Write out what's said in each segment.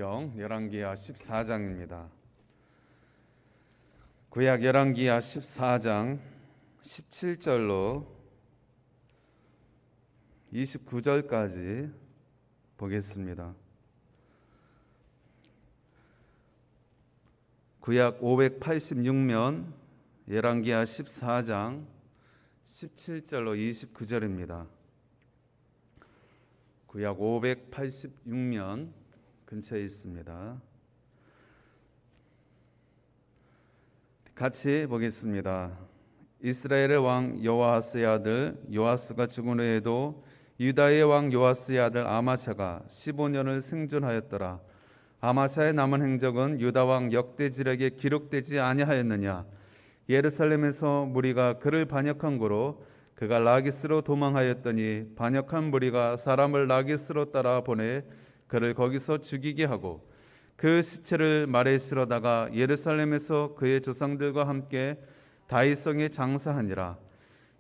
성경 열왕기하 14장입니다. 구약 열왕기하 14장 17절로 29절까지 보겠습니다. 구약 586면 열왕기하 14장 17절로 29절입니다. 구약 586면 근처에 있습니다. 같이 보겠습니다. 이스라엘의 왕 여호아스의 아들 요아스가 죽은 후에도 유다의 왕 요아스의 아들 아마샤가 15년을 생존하였더라. 아마샤의 남은 행적은 유다 왕 역대지력에 기록되지 아니하였느냐? 예루살렘에서 무리가 그를 반역한 고로 그가 라기스로 도망하였더니 반역한 무리가 사람을 라기스로 따라 보내 그를 거기서 죽이게 하고 그 시체를 말에 실어다가 예루살렘에서 그의 조상들과 함께 다윗성에 장사하니라.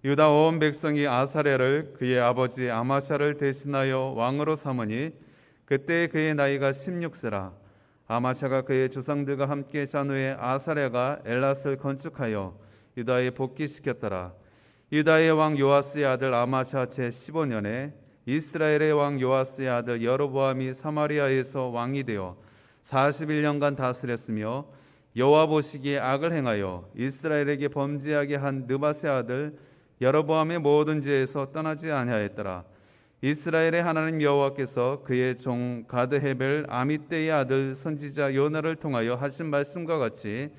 유다 온 백성이 아사랴를 그의 아버지 아마샤를 대신하여 왕으로 삼으니 그때 그의 나이가 16세라. 아마샤가 그의 조상들과 함께 잔 후에 아사랴가 엘랏을 건축하여 유다에 복귀시켰더라. 유다의 왕 요아스의 아들 아마샤 제15년에 이스라엘의 왕 요아스의 아들 여로보암이 사마리아에서 왕이 되어 41년간 다스렸으며 여호와 보시기에 악을 행하여 이스라엘에게 범죄하게 한 느밧의 아들 여로보암의 모든 죄에서 떠나지 아니하였더라. 이스라엘의 하나님 여호와께서 그의 종 가드헤벨 아미떼의 아들 선지자 요나를 통하여 하신 말씀과 같이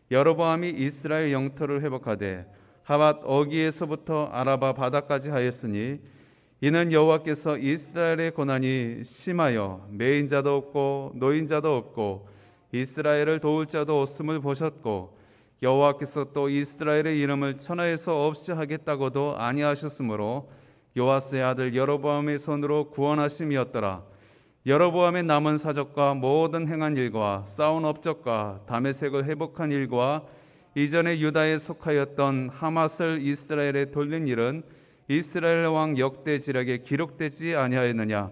여로보암이 이스라엘 영토를 회복하되 하밧 어기에서부터 아라바 바다까지 하였으니 이는 여호와께서 이스라엘의 고난이 심하여 매인 자도 없고 노인 자도 없고 이스라엘을 도울 자도 없음을 보셨고 여호와께서 또 이스라엘의 이름을 천하에서 없이 하겠다고도 아니하셨으므로 요아스의 아들 여로보암의 손으로 구원하심이었더라. 여로보암의 남은 사적과 모든 행한 일과 싸운 업적과 다메섹을 회복한 일과 이전에 유다에 속하였던 하맛을 이스라엘에 돌린 일은 이스라엘 왕 역대지력에 기록되지 아니하였느냐?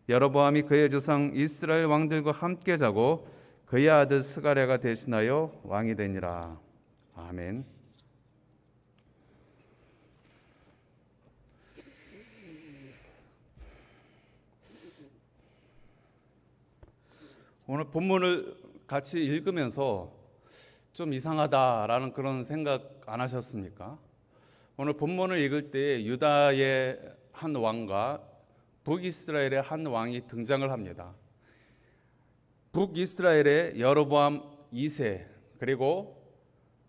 여로보암이 그의 조상 이스라엘 왕들과 함께 자고 그의 아들 스가랴가 대신하여 왕이 되니라. 아멘. 오늘 본문을 같이 읽으면서 좀 이상하다라는 그런 생각 안 하셨습니까? 오늘 본문을 읽을 때 유다의 한 왕과 북이스라엘의 한 왕이 등장을 합니다. 북이스라엘의 여로보암 2세 그리고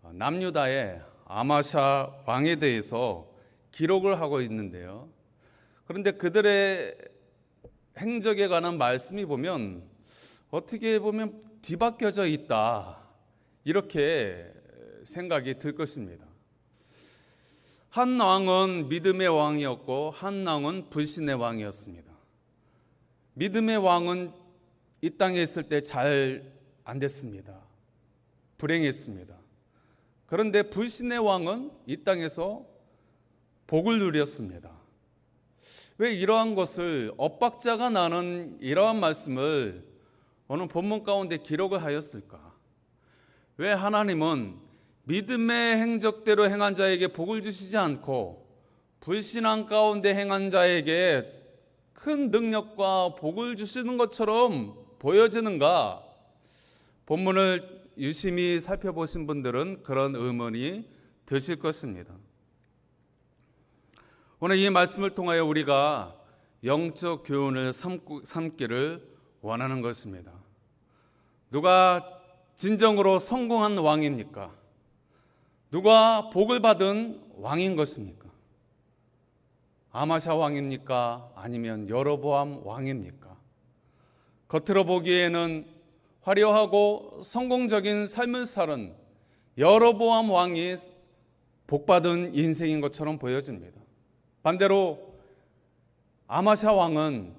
남유다의 아마샤 왕에 대해서 기록을 하고 있는데요. 그런데 그들의 행적에 관한 말씀이 보면 어떻게 보면 뒤바뀌어져 있다, 이렇게 생각이 들 것입니다. 한 왕은 믿음의 왕이었고 한 왕은 불신의 왕이었습니다. 믿음의 왕은 이 땅에 있을 때 잘 안 됐습니다. 불행했습니다. 그런데 불신의 왕은 이 땅에서 복을 누렸습니다. 왜 이러한 것을 엇박자가 나는 이러한 말씀을 오늘 본문 가운데 기록을 하였을까? 왜 하나님은 믿음의 행적대로 행한 자에게 복을 주시지 않고 불신앙 가운데 행한 자에게 큰 능력과 복을 주시는 것처럼 보여지는가? 본문을 유심히 살펴보신 분들은 그런 의문이 드실 것입니다. 오늘 이 말씀을 통하여 우리가 영적 교훈을 삼기를 원하는 것입니다. 누가 진정으로 성공한 왕입니까? 누가 복을 받은 왕인 것입니까? 아마샤 왕입니까? 아니면 여로보암 왕입니까? 겉으로 보기에는 화려하고 성공적인 삶을 사는 여로보암 왕이 복받은 인생인 것처럼 보여집니다. 반대로 아마샤 왕은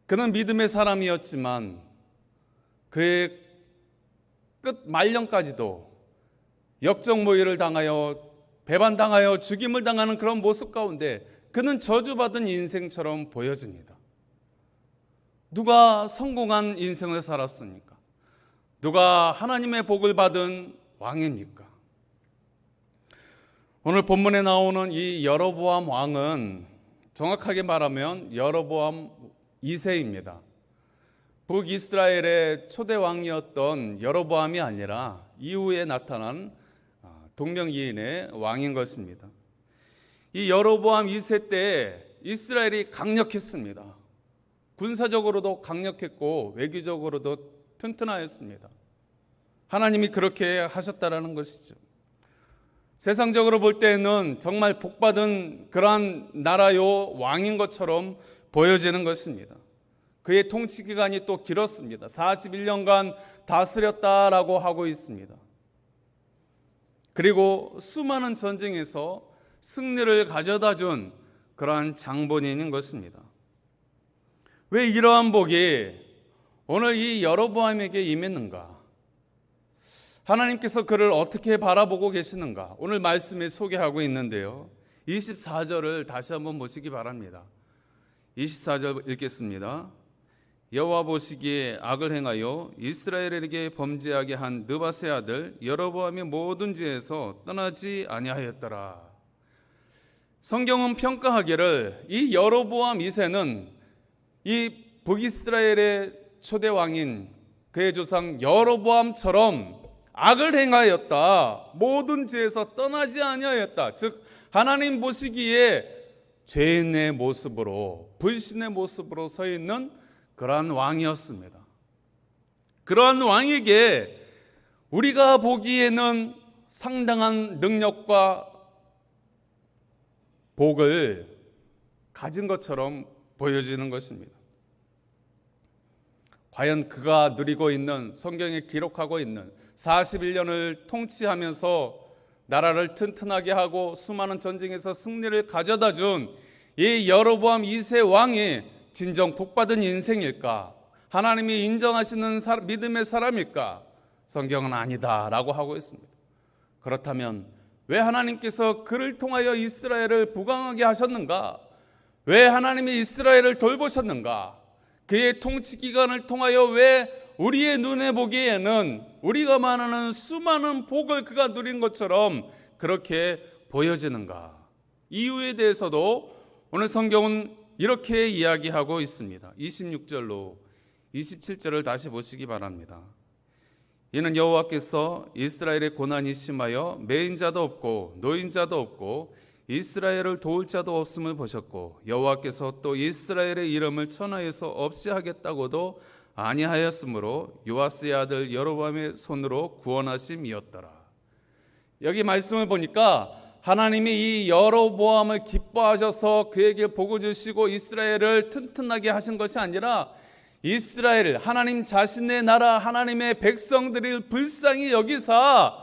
그는 믿음의 사람이었지만 그의 끝 말년까지도 역적모의를 당하여 배반당하여 죽임을 당하는 그런 모습 가운데 그는 저주받은 인생처럼 보여집니다. 누가 성공한 인생을 살았습니까? 누가 하나님의 복을 받은 왕입니까? 오늘 본문에 나오는 이 여로보암 왕은 정확하게 말하면 여로보암 2세입니다. 북이스라엘의 초대 왕이었던 여로보암이 아니라 이후에 나타난 동명이인의 왕인 것입니다. 이 여로보암 2세 때 이스라엘이 강력했습니다. 군사적으로도 강력했고 외교적으로도 튼튼하였습니다. 하나님이 그렇게 하셨다라는 것이죠. 세상적으로 볼 때는 정말 복받은 그러한 나라요 왕인 것처럼 보여지는 것입니다. 그의 통치 기간이 또 길었습니다. 41년간 다스렸다라고 하고 있습니다. 그리고 수많은 전쟁에서 승리를 가져다 준 그러한 장본인인 것입니다. 왜 이러한 복이 오늘 이 여로보암에게 임했는가? 하나님께서 그를 어떻게 바라보고 계시는가? 오늘 말씀에 소개하고 있는데요. 24절을 다시 한번 보시기 바랍니다. 24절 읽겠습니다. 여호와 보시기에 악을 행하여 이스라엘에게 범죄하게 한 느밧의 아들 여로보암의 모든 죄에서 떠나지 아니하였더라. 성경은 평가하기를 이 여로보암 2세는 이 북이스라엘의 초대 왕인 그의 조상 여로보암처럼 악을 행하였다. 모든 죄에서 떠나지 아니하였다. 즉 하나님 보시기에 죄인의 모습으로, 불신의 모습으로 서 있는 그러한 왕이었습니다. 그러한 왕에게 우리가 보기에는 상당한 능력과 복을 가진 것처럼 보여지는 것입니다. 과연 그가 누리고 있는, 성경에 기록하고 있는 41년을 통치하면서 나라를 튼튼하게 하고 수많은 전쟁에서 승리를 가져다 준 이 여로보암 2세 왕이 진정 복받은 인생일까? 하나님이 인정하시는 믿음의 사람일까? 성경은 아니다라고 하고 있습니다. 그렇다면 왜 하나님께서 그를 통하여 이스라엘을 부강하게 하셨는가? 왜 하나님이 이스라엘을 돌보셨는가? 그의 통치 기간을 통하여 왜 우리의 눈에 보기에는 우리가 말하는 수많은 복을 그가 누린 것처럼 그렇게 보여지는가? 이유에 대해서도 오늘 성경은 이렇게 이야기하고 있습니다. 26절로 27절을 다시 보시기 바랍니다. 이는 여호와께서 이스라엘의 고난이 심하여 매인자도 없고 노인자도 없고 이스라엘을 도울 자도 없음을 보셨고 여호와께서 또 이스라엘의 이름을 천하에서 없이 하겠다고도 아니하였으므로 요아스의 아들 여로보암의 손으로 구원하심이었더라. 여기 말씀을 보니까 하나님이 이 여로보암을 기뻐하셔서 그에게 복을 주시고 이스라엘을 튼튼하게 하신 것이 아니라 이스라엘, 하나님 자신의 나라, 하나님의 백성들을 불쌍히 여기사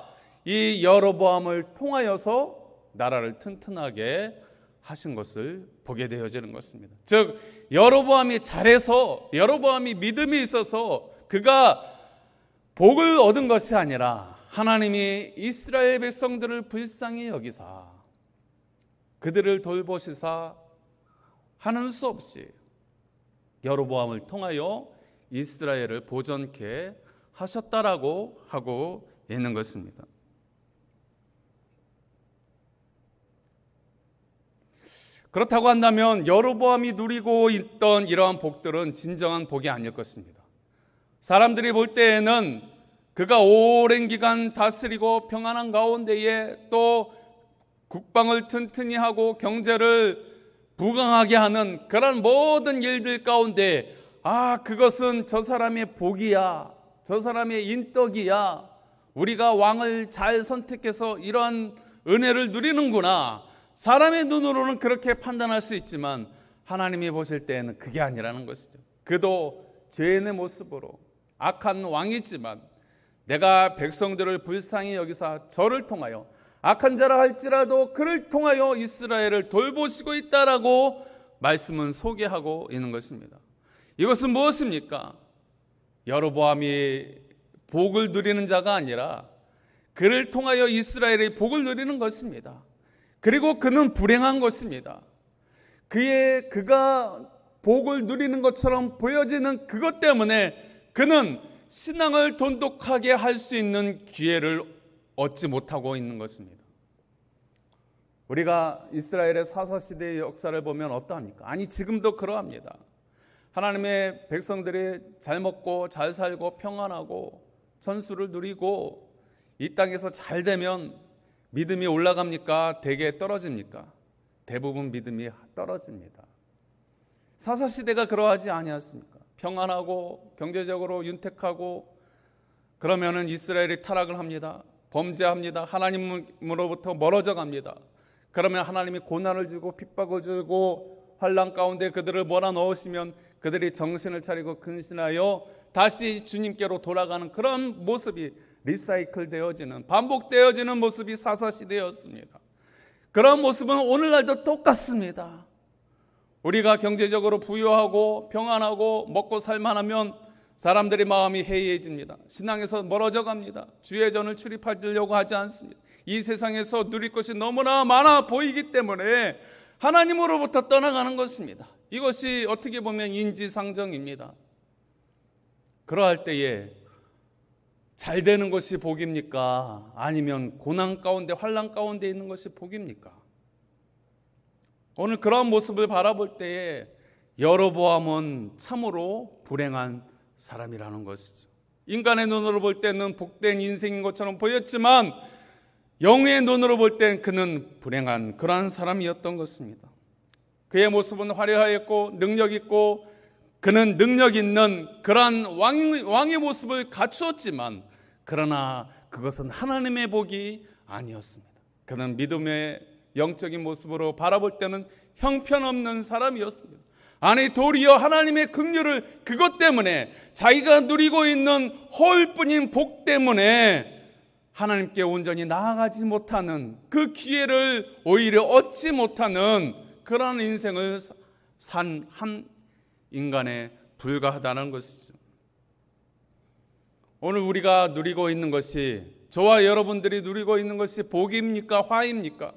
이 여로보암을 통하여서 나라를 튼튼하게 하신 것을 보게 되어지는 것입니다. 즉 여로보암이 잘해서, 여로보암이 믿음이 있어서 그가 복을 얻은 것이 아니라 하나님이 이스라엘 백성들을 불쌍히 여기사 그들을 돌보시사 하는 수 없이 여로보암을 통하여 이스라엘을 보존케 하셨다라고 하고 있는 것입니다. 그렇다고 한다면 여로보암이 누리고 있던 이러한 복들은 진정한 복이 아닐 것입니다. 사람들이 볼 때에는 그가 오랜 기간 다스리고 평안한 가운데에 또 국방을 튼튼히 하고 경제를 부강하게 하는 그런 모든 일들 가운데 그것은 저 사람의 복이야, 저 사람의 인덕이야, 우리가 왕을 잘 선택해서 이러한 은혜를 누리는구나, 사람의 눈으로는 그렇게 판단할 수 있지만 하나님이 보실 때에는 그게 아니라는 것이죠. 그도 죄인의 모습으로 악한 왕이지만 내가 백성들을 불쌍히 여기사 저를 통하여 악한 자라 할지라도 그를 통하여 이스라엘을 돌보시고 있다라고 말씀은 소개하고 있는 것입니다. 이것은 무엇입니까? 여로보암이 복을 누리는 자가 아니라 그를 통하여 이스라엘의 복을 누리는 것입니다. 그리고 그는 불행한 것입니다. 그가 복을 누리는 것처럼 보여지는 그것 때문에 그는 신앙을 돈독하게 할 수 있는 기회를 얻지 못하고 있는 것입니다. 우리가 이스라엘의 사사시대의 역사를 보면 어떠합니까? 아니, 지금도 그러합니다. 하나님의 백성들이 잘 먹고 잘 살고 평안하고 천수를 누리고 이 땅에서 잘 되면 믿음이 올라갑니까? 대개 떨어집니까? 대부분 믿음이 떨어집니다. 사사시대가 그러하지 아니었습니까? 평안하고 경제적으로 윤택하고 그러면은 이스라엘이 타락을 합니다. 범죄합니다. 하나님으로부터 멀어져 갑니다. 그러면 하나님이 고난을 주고 핍박을 주고 환난 가운데 그들을 몰아넣으시면 그들이 정신을 차리고 근신하여 다시 주님께로 돌아가는 그런 모습이 리사이클 되어지는, 반복되어지는 모습이 사사시대였습니다. 그런 모습은 오늘날도 똑같습니다. 우리가 경제적으로 부유하고 평안하고 먹고 살만하면 사람들의 마음이 해이해집니다. 신앙에서 멀어져 갑니다. 주의 전을 출입하려고 하지 않습니다. 이 세상에서 누릴 것이 너무나 많아 보이기 때문에 하나님으로부터 떠나가는 것입니다. 이것이 어떻게 보면 인지상정입니다. 그러할 때에 잘 되는 것이 복입니까? 아니면 고난 가운데 환난 가운데 있는 것이 복입니까? 오늘 그러한 모습을 바라볼 때에 여로보암은 참으로 불행한 사람이라는 것이죠. 인간의 눈으로 볼 때는 복된 인생인 것처럼 보였지만 영의 눈으로 볼 땐 그는 불행한 그러한 사람이었던 것입니다. 그의 모습은 화려하였고 능력 있고 그는 능력 있는 그러한 왕의 모습을 갖추었지만 그러나 그것은 하나님의 복이 아니었습니다. 그는 믿음의 영적인 모습으로 바라볼 때는 형편없는 사람이었습니다. 아니, 도리어 하나님의 긍휼을 그것 때문에 자기가 누리고 있는 허울뿐인 복 때문에 하나님께 온전히 나아가지 못하는 그 기회를 오히려 얻지 못하는 그러한 인생을 산 한 인간에 불과하다는 것이죠. 오늘 우리가 누리고 있는 것이, 저와 여러분들이 누리고 있는 것이 복입니까? 화입니까?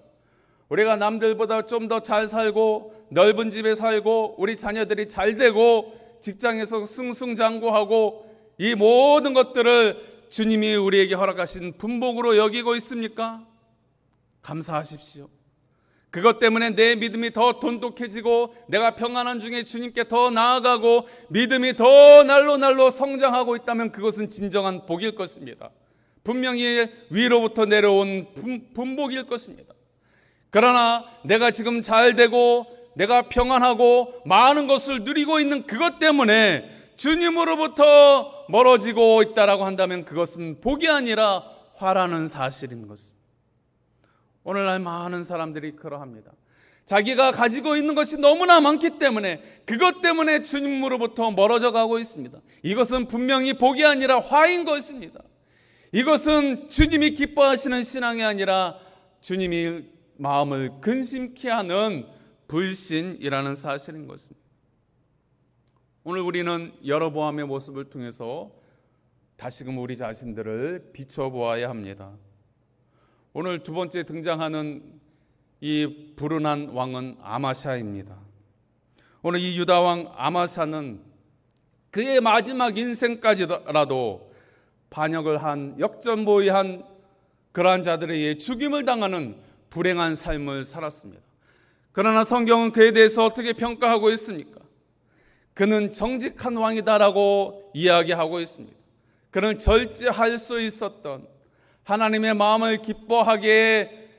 우리가 남들보다 좀 더 잘 살고 넓은 집에 살고 우리 자녀들이 잘 되고 직장에서 승승장구하고 이 모든 것들을 주님이 우리에게 허락하신 분복으로 여기고 있습니까? 감사하십시오. 그것 때문에 내 믿음이 더 돈독해지고 내가 평안한 중에 주님께 더 나아가고 믿음이 더 날로 성장하고 있다면 그것은 진정한 복일 것입니다. 분명히 위로부터 내려온 분복일 것입니다. 그러나 내가 지금 잘 되고 내가 평안하고 많은 것을 누리고 있는 그것 때문에 주님으로부터 멀어지고 있다라고 한다면 그것은 복이 아니라 화라는 사실인 것입니다. 오늘날 많은 사람들이 그러합니다. 자기가 가지고 있는 것이 너무나 많기 때문에 그것 때문에 주님으로부터 멀어져 가고 있습니다. 이것은 분명히 복이 아니라 화인 것입니다. 이것은 주님이 기뻐하시는 신앙이 아니라 주님이 마음을 근심케 하는 불신이라는 사실인 것입니다. 오늘 우리는 여로보암의 모습을 통해서 다시금 우리 자신들을 비춰보아야 합니다. 오늘 두 번째 등장하는 이 불운한 왕은 아마샤입니다. 오늘 이 유다 왕 아마샤는 그의 마지막 인생까지라도 반역을 한, 역전보이한 그러한 자들에 의해 죽임을 당하는 불행한 삶을 살았습니다. 그러나 성경은 그에 대해서 어떻게 평가하고 있습니까? 그는 정직한 왕이다라고 이야기하고 있습니다. 그는 절제할 수 있었던, 하나님의 마음을 기뻐하게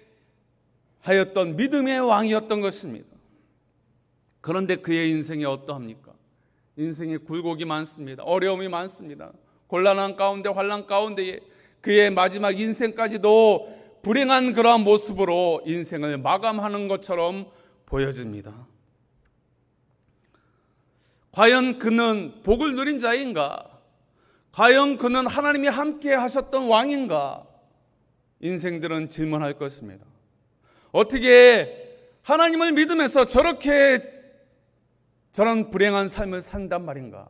하였던 믿음의 왕이었던 것입니다. 그런데 그의 인생이 어떠합니까? 인생에 굴곡이 많습니다. 어려움이 많습니다. 곤란한 가운데 환난 가운데에 그의 마지막 인생까지도 불행한 그러한 모습으로 인생을 마감하는 것처럼 보여집니다. 과연 그는 복을 누린 자인가? 과연 그는 하나님이 함께 하셨던 왕인가? 인생들은 질문할 것입니다. 어떻게 하나님을 믿으면서 저런 불행한 삶을 산단 말인가?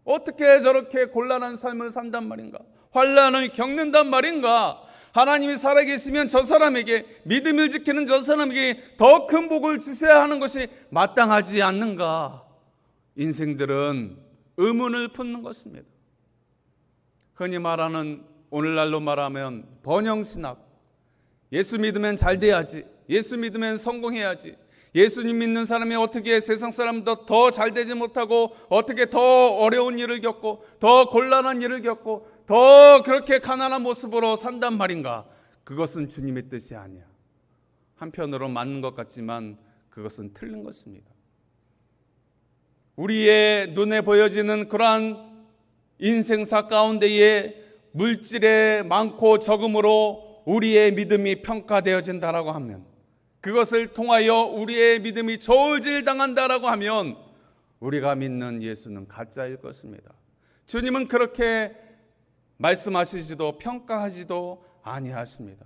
어떻게 저렇게 곤란한 삶을 산단 말인가? 환난을 겪는단 말인가? 하나님이 살아계시면 저 사람에게, 믿음을 지키는 저 사람에게 더 큰 복을 주셔야 하는 것이 마땅하지 않는가? 인생들은 의문을 품는 것입니다. 흔히 말하는, 오늘날로 말하면 번영신학. 예수 믿으면 잘 돼야지, 예수 믿으면 성공해야지, 예수님 믿는 사람이 어떻게 세상 사람보다 더 잘 되지 못하고 어떻게 더 어려운 일을 겪고 더 곤란한 일을 겪고 더 그렇게 가난한 모습으로 산단 말인가. 그것은 주님의 뜻이 아니야. 한편으로 맞는 것 같지만 그것은 틀린 것입니다. 우리의 눈에 보여지는 그러한 인생사 가운데에 물질의 많고 적음으로 우리의 믿음이 평가되어진다라고 하면, 그것을 통하여 우리의 믿음이 저울질당한다라고 하면 우리가 믿는 예수는 가짜일 것입니다. 주님은 그렇게 말씀하시지도 평가하지도 아니하십니다.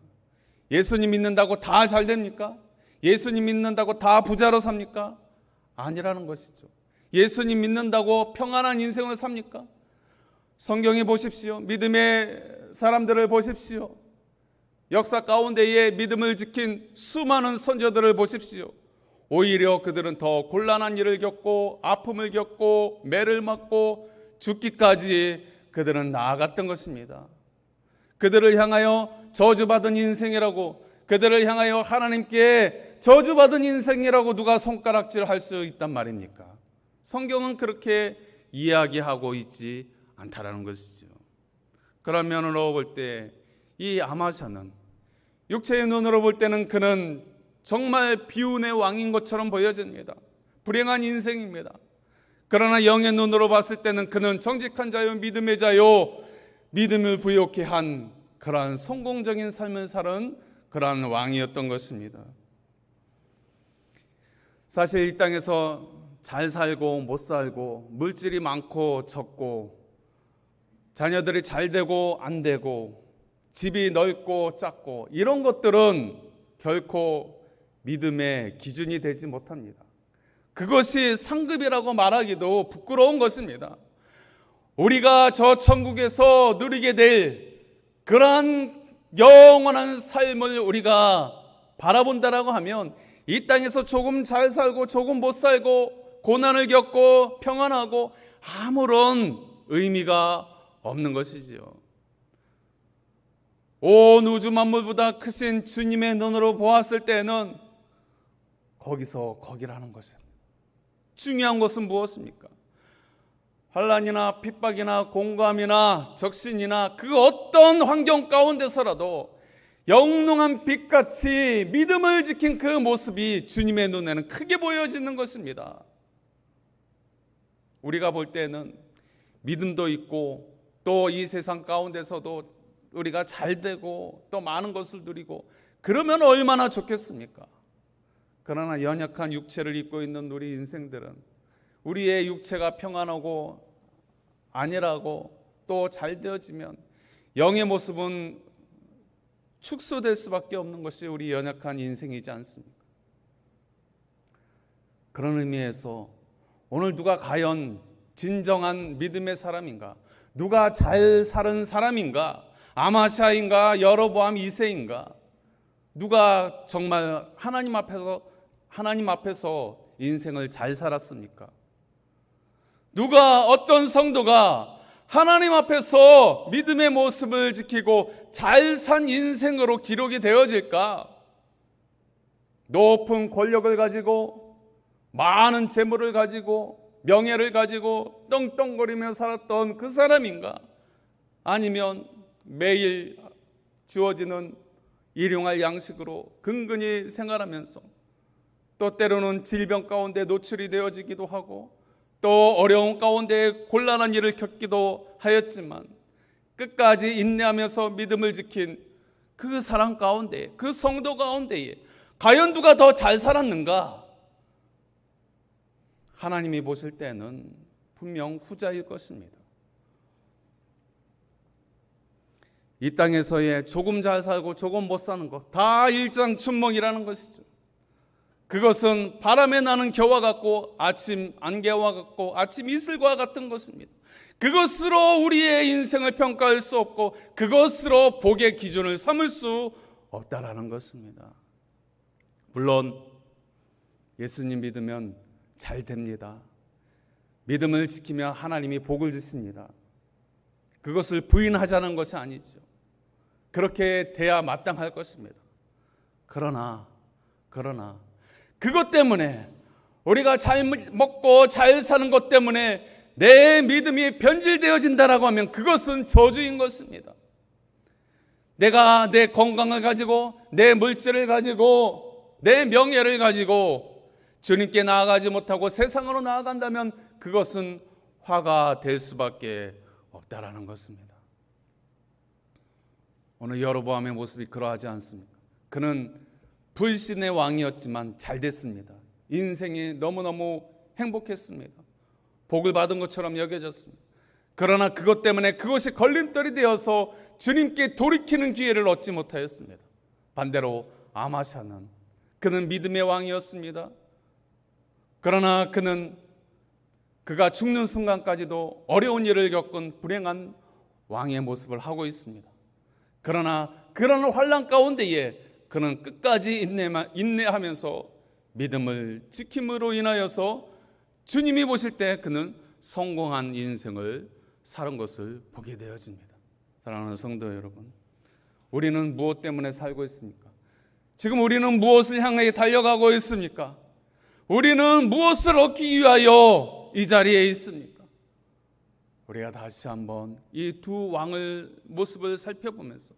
예수님 믿는다고 다 잘 됩니까? 예수님 믿는다고 다 부자로 삽니까? 아니라는 것이죠. 예수님 믿는다고 평안한 인생을 삽니까? 성경에 보십시오. 믿음의 사람들을 보십시오. 역사 가운데에 믿음을 지킨 수많은 선조들을 보십시오. 오히려 그들은 더 곤란한 일을 겪고 아픔을 겪고 매를 맞고 죽기까지 그들은 나아갔던 것입니다. 그들을 향하여 저주받은 인생이라고, 그들을 향하여 하나님께 저주받은 인생이라고 누가 손가락질할 수 있단 말입니까? 성경은 그렇게 이야기하고 있지 않다라는 것이죠. 그런 면으로 볼 때 이 아마샤는, 육체의 눈으로 볼 때는 그는 정말 비운의 왕인 것처럼 보여집니다. 불행한 인생입니다. 그러나 영의 눈으로 봤을 때는 그는 정직한 자요, 믿음의 자요, 믿음을 부욕케 한 그러한 성공적인 삶을 사는 그러한 왕이었던 것입니다. 사실 이 땅에서 잘 살고 못 살고, 물질이 많고 적고, 자녀들이 잘 되고 안 되고, 집이 넓고 작고, 이런 것들은 결코 믿음의 기준이 되지 못합니다. 그것이 상급이라고 말하기도 부끄러운 것입니다. 우리가 저 천국에서 누리게 될 그러한 영원한 삶을 우리가 바라본다라고 하면, 이 땅에서 조금 잘 살고 조금 못 살고 고난을 겪고 평안하고 아무런 의미가 없는 것이지요. 온 우주 만물보다 크신 주님의 눈으로 보았을 때는 거기서 거기라는 것입니다. 중요한 것은 무엇입니까? 환난이나 핍박이나 공감이나 적신이나 그 어떤 환경 가운데서라도 영롱한 빛같이 믿음을 지킨 그 모습이 주님의 눈에는 크게 보여지는 것입니다. 우리가 볼 때는 믿음도 있고 또 이 세상 가운데서도 우리가 잘 되고 또 많은 것을 누리고 그러면 얼마나 좋겠습니까? 그러나 연약한 육체를 입고 있는 우리 인생들은 우리의 육체가 평안하고 안일하고 또 잘 되어지면 영의 모습은 축소될 수밖에 없는 것이 우리 연약한 인생이지 않습니까? 그런 의미에서 오늘 누가 과연 진정한 믿음의 사람인가? 누가 잘 사는 사람인가? 아마샤인가? 여로보암 2세인가? 누가 정말 하나님 앞에서 인생을 잘 살았습니까? 누가, 어떤 성도가 하나님 앞에서 믿음의 모습을 지키고 잘 산 인생으로 기록이 되어질까? 높은 권력을 가지고 많은 재물을 가지고 명예를 가지고 떵떵거리며 살았던 그 사람인가? 아니면 매일 주어지는 일용할 양식으로 근근히 생활하면서 또 때로는 질병 가운데 노출이 되어지기도 하고 또 어려운 가운데 곤란한 일을 겪기도 하였지만 끝까지 인내하면서 믿음을 지킨 그 사람 가운데, 그 성도 가운데에 과연 누가 더 잘 살았는가? 하나님이 보실 때는 분명 후자일 것입니다. 이 땅에서의 조금 잘 살고 조금 못 사는 것, 다 일장춘몽이라는 것이죠. 그것은 바람에 나는 겨와 같고 아침 안개와 같고 아침 이슬과 같은 것입니다. 그것으로 우리의 인생을 평가할 수 없고 그것으로 복의 기준을 삼을 수 없다라는 것입니다. 물론 예수님 믿으면 잘 됩니다. 믿음을 지키면 하나님이 복을 주십니다. 그것을 부인하자는 것이 아니죠. 그렇게 돼야 마땅할 것입니다. 그러나 그것 때문에, 우리가 잘 먹고 잘 사는 것 때문에 내 믿음이 변질되어진다라고 하면 그것은 저주인 것입니다. 내가 내 건강을 가지고, 내 물질을 가지고, 내 명예를 가지고 주님께 나아가지 못하고 세상으로 나아간다면 그것은 화가 될 수밖에 없다라는 것입니다. 오늘 여로보암의 모습이 그러하지 않습니다. 그는 불신의 왕이었지만 잘 됐습니다. 인생이 너무너무 행복했습니다. 복을 받은 것처럼 여겨졌습니다. 그러나 그것 때문에 그것이 걸림돌이 되어서 주님께 돌이키는 기회를 얻지 못하였습니다. 반대로 아마샤는, 그는 믿음의 왕이었습니다. 그러나 그가 죽는 순간까지도 어려운 일을 겪은 불행한 왕의 모습을 하고 있습니다. 그러나 그런 환난 가운데에 그는 끝까지 인내하면서 믿음을 지킴으로 인하여서 주님이 보실 때 그는 성공한 인생을 사는 것을 보게 되어집니다. 사랑하는 성도 여러분, 우리는 무엇 때문에 살고 있습니까? 지금 우리는 무엇을 향해 달려가고 있습니까? 우리는 무엇을 얻기 위하여 이 자리에 있습니까? 우리가 다시 한번 이 두 왕의 모습을 살펴보면서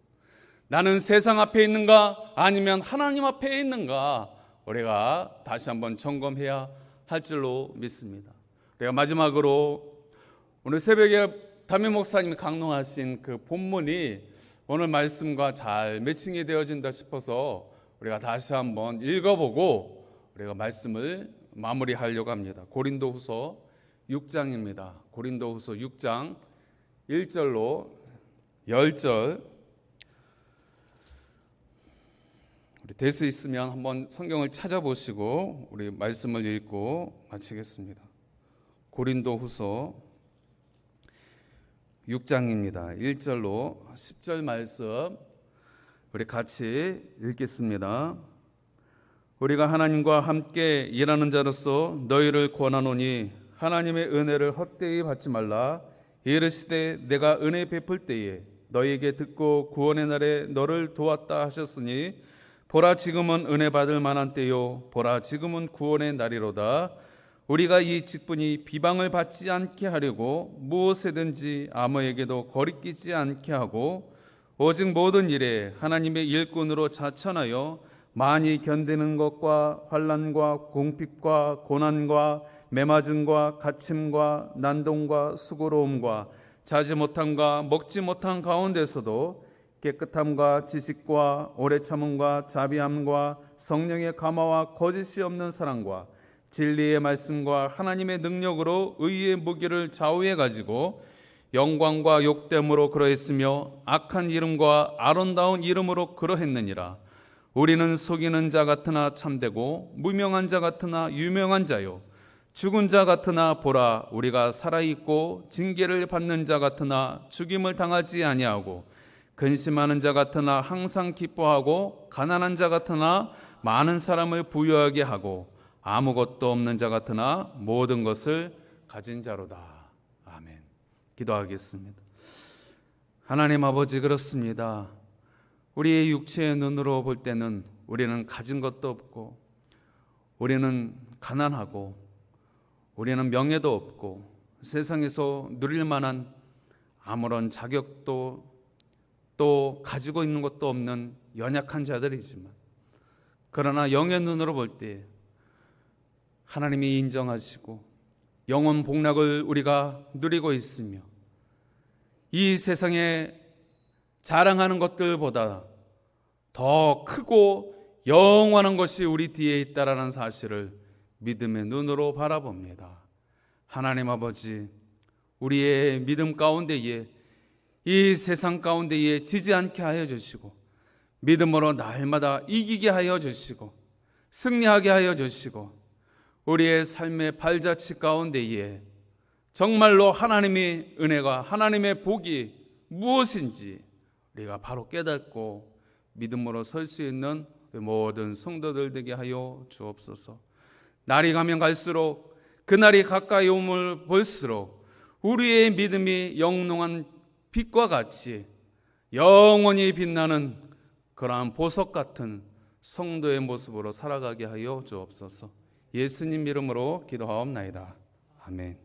나는 세상 앞에 있는가 아니면 하나님 앞에 있는가 우리가 다시 한번 점검해야 할 줄로 믿습니다. 우리가 마지막으로 오늘 새벽에 담임 목사님이 강론하신 그 본문이 오늘 말씀과 잘 매칭이 되어진다 싶어서 우리가 다시 한번 읽어보고 우리가 말씀을 마무리하려고 합니다. 고린도후서 6장입니다. 고린도후서 6장 1절로 10절. 우리 될 수 있으면 한번 성경을 찾아보시고 우리 말씀을 읽고 마치겠습니다. 고린도후서 6장입니다. 1절로 10절 말씀 우리 같이 읽겠습니다. 우리가 하나님과 함께 일하는 자로서 너희를 권하노니 하나님의 은혜를 헛되이 받지 말라. 이르시되 내가 은혜 베풀 때에 너희에게 듣고 구원의 날에 너를 도왔다 하셨으니 보라 지금은 은혜 받을 만한 때요 보라 지금은 구원의 날이로다. 우리가 이 직분이 비방을 받지 않게 하려고 무엇에든지 아무에게도 거리끼지 않게 하고 오직 모든 일에 하나님의 일꾼으로 자천하여 많이 견디는 것과 환난과 공핍과 고난과 매맞음과 갇힘과 난동과 수고로움과 자지 못함과 먹지 못한 가운데서도 깨끗함과 지식과 오래 참음과 자비함과 성령의 감화와 거짓이 없는 사랑과 진리의 말씀과 하나님의 능력으로 의의 무기를 좌우해 가지고 영광과 욕됨으로 그러했으며 악한 이름과 아름다운 이름으로 그러했느니라. 우리는 속이는 자 같으나 참되고 무명한 자 같으나 유명한 자요 죽은 자 같으나 보라 우리가 살아있고 징계를 받는 자 같으나 죽임을 당하지 아니하고 근심하는 자 같으나 항상 기뻐하고 가난한 자 같으나 많은 사람을 부유하게 하고 아무것도 없는 자 같으나 모든 것을 가진 자로다. 아멘. 기도하겠습니다. 하나님 아버지, 그렇습니다. 우리의 육체의 눈으로 볼 때는 우리는 가진 것도 없고 우리는 가난하고 우리는 명예도 없고 세상에서 누릴 만한 아무런 자격도 또 가지고 있는 것도 없는 연약한 자들이지만 그러나 영의 눈으로 볼 때 하나님이 인정하시고 영원 복락을 우리가 누리고 있으며 이 세상에 자랑하는 것들보다 더 크고 영원한 것이 우리 뒤에 있다라는 사실을 믿음의 눈으로 바라봅니다. 하나님 아버지, 우리의 믿음 가운데에 이 세상 가운데에 지지 않게 하여 주시고 믿음으로 날마다 이기게 하여 주시고 승리하게 하여 주시고 우리의 삶의 발자취 가운데에 정말로 하나님의 은혜가 하나님의 복이 무엇인지 우리가 바로 깨닫고 믿음으로 설 수 있는 모든 성도들 되게 하여 주옵소서. 날이 가면 갈수록 그날이 가까이 오물 볼수록 우리의 믿음이 영롱한 빛과 같이 영원히 빛나는 그러한 보석 같은 성도의 모습으로 살아가게 하여 주옵소서. 예수님 이름으로 기도하옵나이다. 아멘.